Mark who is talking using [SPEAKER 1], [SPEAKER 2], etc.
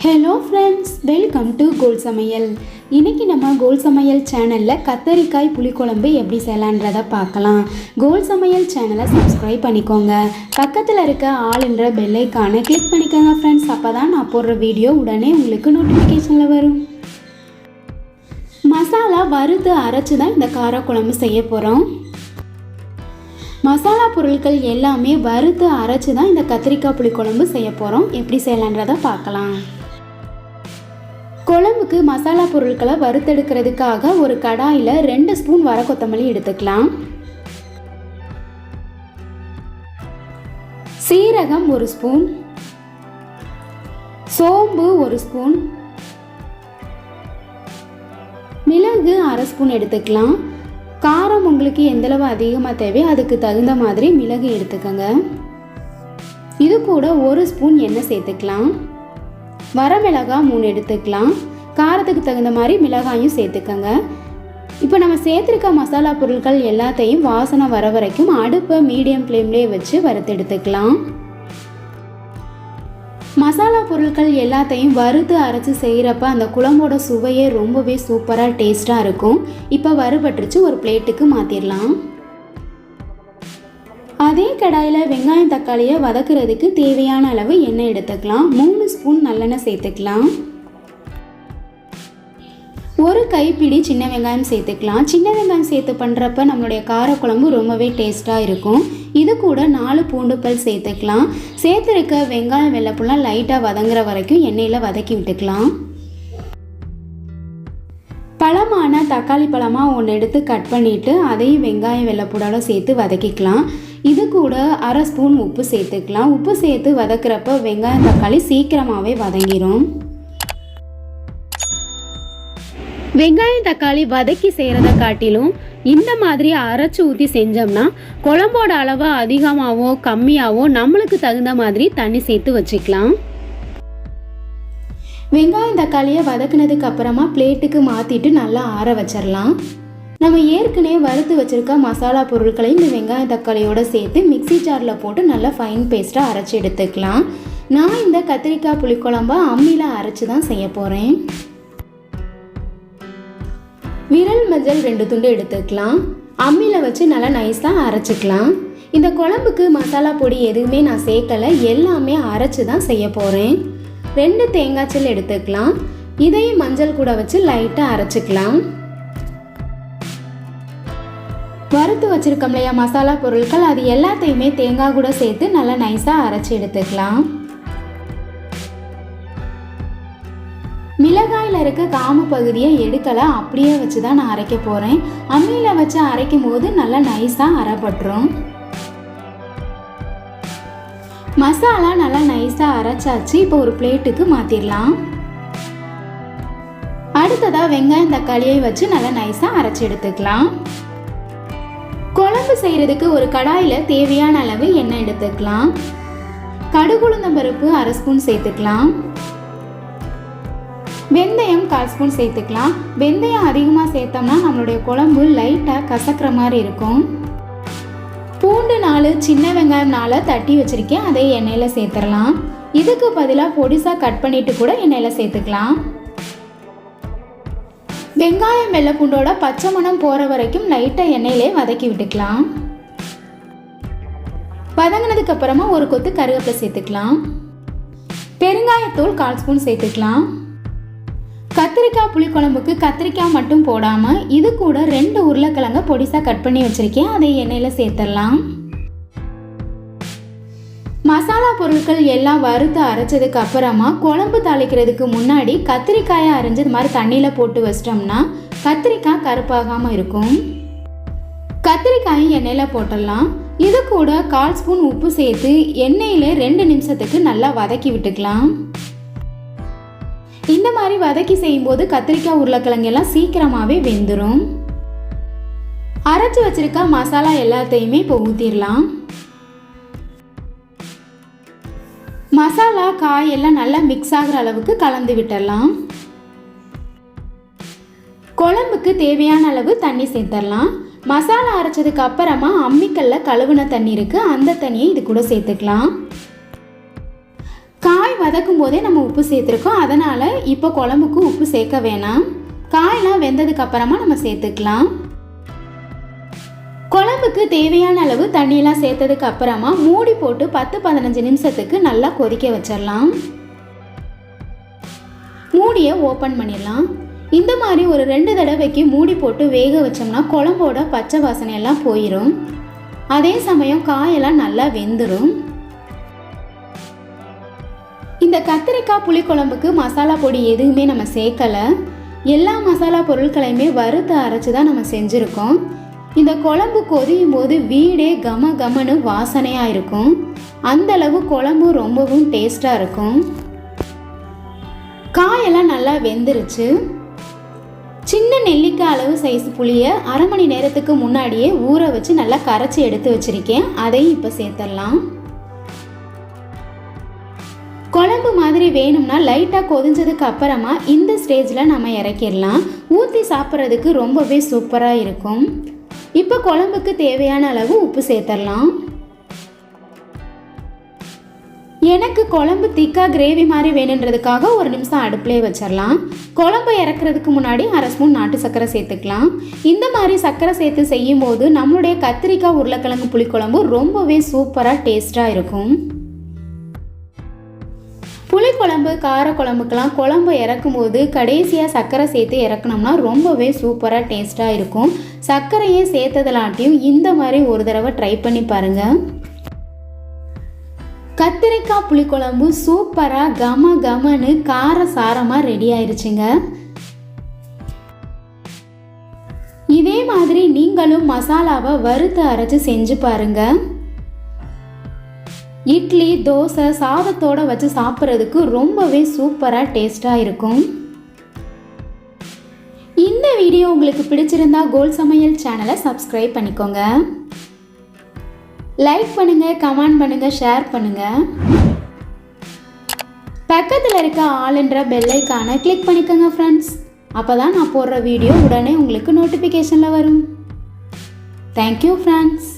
[SPEAKER 1] Hello friends, welcome to கோல் சமையல். இன்றைக்கி நம்ம கோல் சமையல் சேனலில் கத்தரிக்காய் புளிக்குழம்பு எப்படி செய்யலான்றதை பார்க்கலாம். கோல் சமையல் சேனலை சப்ஸ்கிரைப் பண்ணிக்கோங்க. பக்கத்தில் இருக்க ஆல்ன்ற பெல் ஐக்கானை கிளிக் பண்ணிக்கோங்க ஃப்ரெண்ட்ஸ். அப்போ தான் நான் போடுற வீடியோ உடனே உங்களுக்கு நோட்டிஃபிகேஷனில் வரும். மசாலா வறுத்து அரைச்சி தான் இந்த காரக்குழம்பு செய்ய போகிறோம். மசாலா பொருட்கள் எல்லாமே வறுத்து அரைச்சி தான் இந்த கத்திரிக்காய் புளிக்குழம்பு செய்ய போகிறோம். எப்படி செய்யலான்றதை பார்க்கலாம். குழம்புக்கு மசாலா பொருட்களை வறுத்தெடுக்கிறதுக்காக ஒரு கடாயில் 2 ஸ்பூன் வர கொத்தமல்லி எடுத்துக்கலாம். சீரகம் 1 ஸ்பூன், சோம்பு 1 ஸ்பூன், மிளகு 1/2 ஸ்பூன் எடுத்துக்கலாம். காரம் உங்களுக்கு எந்தளவு அதிகமாக தேவை அதுக்கு தகுந்த மாதிரி மிளகு எடுத்துக்கோங்க. இது கூட 1 ஸ்பூன் எண்ணெய் சேர்த்துக்கலாம். வரமிளகாய் 3 எடுத்துக்கலாம். காரத்துக்கு தகுந்த மாதிரி மிளகாயும் சேர்த்துக்கோங்க. இப்போ நம்ம சேர்த்துருக்க மசாலா பொருட்கள் எல்லாத்தையும் வாசனை வர வரைக்கும் அடுப்பை மீடியம் ஃப்ளேம்லேயே வச்சு வறுத்தெடுத்துக்கலாம். மசாலா பொருட்கள் எல்லாத்தையும் வறுத்து அரைச்சி செய்கிறப்ப அந்த குழம்போட சுவையே ரொம்பவே சூப்பராக டேஸ்ட்டாக இருக்கும். இப்போ வறுபட்டுருச்சு, ஒரு பிளேட்டுக்கு மாற்றிடலாம். அதே கடாயில் வெங்காயம் தக்காளியை வதக்குறதுக்கு தேவையான அளவு எண்ணெய் எடுத்துக்கலாம். 3 ஸ்பூன் நல்லெண்ணெய் சேர்த்துக்கலாம். 1 கைப்பிடி சின்ன வெங்காயம் சேர்த்துக்கலாம். சின்ன வெங்காயம் சேர்த்து பண்ணுறப்ப நம்மளுடைய காரக்குழம்பு ரொம்பவே டேஸ்ட்டாக இருக்கும். இது கூட 4 பூண்டு பல் சேர்த்துக்கலாம். சேர்த்துருக்க வெங்காயம் வெள்ளைப்பூலாம் லைட்டாக வதங்குற வரைக்கும் எண்ணெயில் வதக்கி விட்டுக்கலாம். பழமான தக்காளி பழமாக 1 எடுத்து கட் பண்ணிவிட்டு அதையும் வெங்காயம் வெள்ளைப்பூடோட சேர்த்து வதக்கிக்கலாம். இது கூட 1/2 ஸ்பூன் உப்பு சேர்த்துக்கலாம். உப்பு சேர்த்து வதக்குறப்ப வெங்காயம் தக்காளி சீக்கிரமாகவே வதங்கிடும். வெங்காயம் தக்காளி வதக்கி செய்கிறத காட்டிலும் இந்த மாதிரி அரைச்சி ஊற்றி செஞ்சோம்னா குழம்போட அளவு அதிகமாகவோ கம்மியாகவோ நம்மளுக்கு தகுந்த மாதிரி தண்ணி சேர்த்து வச்சுக்கலாம். வெங்காயம் தக்காளியை வதக்குனதுக்கு அப்புறமா பிளேட்டுக்கு மாற்றிட்டு நல்லா ஆற வச்சிடலாம். நம்ம ஏற்கனவே வறுத்து வச்சுருக்க மசாலா பொருட்களை இந்த வெங்காயம் தக்காளியோடு சேர்த்து மிக்சி ஜாரில் போட்டு நல்லா ஃபைன் பேஸ்ட்டாக அரைச்சி எடுத்துக்கலாம். நான் இந்த கத்திரிக்காய் புளிக்குழம்பை அம்மியில் அரைச்சி தான் செய்ய போகிறேன். விரல் மஞ்சள் 2 துண்டு எடுத்துக்கலாம். அம்மியில் வச்சு நல்லா நைஸாக அரைச்சிக்கலாம். இந்த குழம்புக்கு மசாலா பொடி எதுவுமே நான் சேர்க்கலை, எல்லாமே அரைச்சி தான் செய்ய போகிறேன். 2 தேங்காய் சில் எடுத்துக்கலாம். இதையும் மஞ்சள் கூட வச்சு லைட்டாக அரைச்சிக்கலாம். வறுத்து வச்சுருக்கோம் இல்லையா மசாலா பொருட்கள், அது எல்லாத்தையுமே தேங்காய் கூட சேர்த்து நல்லா நைஸாக அரைச்சி எடுத்துக்கலாம். மிளகாயில் இருக்க காம்பு பகுதியை எடுக்கலை, அப்படியே வச்சு தான் நான் அரைக்க போகிறேன். அம்மியில் வச்சு அரைக்கும் போது நல்லா நைஸாக அரைப்பட்டுரும். மசாலா நல்லா நைஸாக அரைச்சாச்சு. இப்போ ஒரு பிளேட்டுக்கு மாற்றிடலாம். அடுத்ததாக வெங்காயம் தக்காளியை வச்சு நல்லா நைஸாக அரைச்சி எடுத்துக்கலாம். குழம்பு செய்கிறதுக்கு ஒரு கடாயில் தேவையான அளவு எண்ணெய் எடுத்துக்கலாம். கடுகுளுந்தம் பருப்பு 1/2 ஸ்பூன் சேர்த்துக்கலாம். வெந்தயம் 1/4 ஸ்பூன் சேர்த்துக்கலாம். வெந்தயம் அதிகமாக சேர்த்தோம்னா நம்மளுடைய குழம்பு லைட்டாக கசக்கிற மாதிரி இருக்கும். பூண்டு 4, சின்ன வெங்காயம் 4 தட்டி வச்சுருக்கேன், அதை எண்ணெயில் சேர்த்துடலாம். இதுக்கு பதிலாக பொடிசாக கட் பண்ணிவிட்டு கூட எண்ணெயில் சேர்த்துக்கலாம். வெங்காயம் வெள்ளை பூண்டோட பச்சை மணம் போகிற வரைக்கும் லைட்டாக எண்ணெயிலே வதக்கி விட்டுக்கலாம். வதங்கினதுக்கு அப்புறமா ஒரு கொத்து கருவேப்பிலை சேர்த்துக்கலாம். பெருங்காயத்தூள் 1/4 ஸ்பூன் சேர்த்துக்கலாம். கத்திரிக்காய் புளிக்குழம்புக்கு கத்திரிக்காய் மட்டும் போடாமல் இது கூட 2 உருளைக்கிழங்க பொடிசாக கட் பண்ணி வச்சுருக்கேன், அதை எண்ணெயில் சேர்த்துடலாம். மசாலா பொருட்கள் எல்லாம் வறுத்து அரைச்சதுக்கு அப்புறமா குழம்பு தாளிக்கிறதுக்கு முன்னாடி கத்திரிக்காயை அரைஞ்சி இது மாதிரி தண்ணியில் போட்டு வச்சிட்டோம்னா கத்திரிக்காய் கருப்பாகாமல் இருக்கும். கத்திரிக்காயும் எண்ணெயில் போட்டுடலாம். இது கூட 1/4 ஸ்பூன் உப்பு சேர்த்து எண்ணெயில் 2 நிமிஷத்துக்கு நல்லா வதக்கி விட்டுக்கலாம். இந்த மாதிரி வதக்கி செய்யும்போது கத்திரிக்காய் உருளைக்கிழங்கு எல்லாம் சீக்கிரமாகவே வெந்துடும். அரைச்சி வச்சிருக்க மசாலா எல்லாத்தையுமே இப்போ ஊற்றிடலாம். மசாலா காய் எல்லாம் நல்லா மிக்ஸ் ஆகிற அளவுக்கு கலந்து விட்டுடலாம். குழம்புக்கு தேவையான அளவு தண்ணி சேர்த்துடலாம். மசாலா அரைச்சதுக்கு அப்புறமா அம்மிக்கல்ல கழுவுன தண்ணி இருக்குது, அந்த தண்ணியை இது கூட சேர்த்துக்கலாம். காய் காய் வதக்கும் போதே நம்ம உப்பு சேர்த்துருக்கோம், அதனால் இப்போ குழம்புக்கு உப்பு சேர்க்க வேணாம். காயெல்லாம் வெந்ததுக்கு அப்புறமா நம்ம சேர்த்துக்கலாம். குழம்புக்கு தேவையான அளவு தண்ணியெல்லாம் சேர்த்ததுக்கு அப்புறமா மூடி போட்டு 10-15 நிமிஷத்துக்கு நல்லா கொதிக்க வச்சிடலாம். மூடியை ஓப்பன் பண்ணிடலாம். இந்த மாதிரி ஒரு 2 தடவைக்கு மூடி போட்டு வேக வச்சோம்னா குழம்போட பச்சை வாசனையெல்லாம் போயிடும். அதே சமயம் காயெல்லாம் நல்லா வெந்துடும். இந்த கத்திரிக்காய் புளிக்குழம்புக்கு மசாலா பொடி எதுவுமே நம்ம சேர்க்கலை. எல்லா மசாலா பொருட்களையுமே வறுத்து அரைச்சி தான் நம்ம செஞ்சுருக்கோம். இந்த குழம்பு கொதியும் போது வீடே கம கமன்னு வாசனையாக இருக்கும். அந்தளவு குழம்பு ரொம்பவும் டேஸ்ட்டாக இருக்கும். காயெல்லாம் நல்லா வெந்துருச்சு. சின்ன நெல்லிக்காய் அளவு சைஸ் புளியை 1/2 மணி நேரத்துக்கு முன்னாடியே ஊற வச்சு நல்லா கரைச்சி எடுத்து வச்சுருக்கேன். அதையும் இப்போ சேர்த்துடலாம். குழம்பு மாதிரி வேணும்னா லைட்டாக கொதிஞ்சதுக்கு அப்புறமா இந்த ஸ்டேஜில் நம்ம இறக்கிடலாம். ஊற்றி சாப்பிட்றதுக்கு ரொம்பவே சூப்பராக இருக்கும். இப்போ குழம்புக்கு தேவையான அளவு உப்பு சேர்த்துடலாம். எனக்கு குழம்பு திக்காக கிரேவி மாதிரி வேணுன்றதுக்காக 1 நிமிஷம் அடுப்புலேயே வச்சிடலாம். குழம்பு இறக்குறதுக்கு முன்னாடி 1/2 ஸ்பூன் நாட்டு சர்க்கரை சேர்த்துக்கலாம். இந்த மாதிரி சர்க்கரை சேர்த்து செய்யும் போது நம்மளுடைய கத்திரிக்காய் உருளைக்கிழங்கு புளிக்குழம்பு ரொம்பவே சூப்பராக டேஸ்ட்டாக இருக்கும். புளிக்குழம்பு காரக்குழம்புக்கெல்லாம் குழம்பு இறக்கும் போது கடைசியாக சர்க்கரை சேர்த்து இறக்கணும்னா ரொம்பவே சூப்பராக டேஸ்ட்டாக இருக்கும். சர்க்கரையே சேர்த்ததலாட்டியும் இந்த மாதிரி ஒரு தடவை ட்ரை பண்ணி பாருங்கள். கத்திரிக்காய் புளிக்குழம்பு சூப்பராக கம கமன்னு கார சாரமாக ரெடி ஆயிடுச்சுங்க. இதே மாதிரி நீங்களும் மசாலாவை வறுத்து அரைச்சி செஞ்சு பாருங்கள். இட்லி தோசை சாதத்தோடு வச்சு சாப்பிட்றதுக்கு ரொம்பவே சூப்பராக டேஸ்ட்டாக இருக்கும். இந்த வீடியோ உங்களுக்கு பிடிச்சிருந்தா கோல் சமையல் சேனலை சப்ஸ்கிரைப் பண்ணிக்கோங்க. லைக் பண்ணுங்கள், கமெண்ட் பண்ணுங்கள், ஷேர் பண்ணுங்கள். பக்கத்தில் இருக்க ஆல்ன்ற பெல் ஐகானை கிளிக் பண்ணிக்கோங்க ஃப்ரெண்ட்ஸ். அப்போ தான் நான் போடுற வீடியோ உடனே உங்களுக்கு நோட்டிஃபிகேஷனில் வரும். Thank you friends.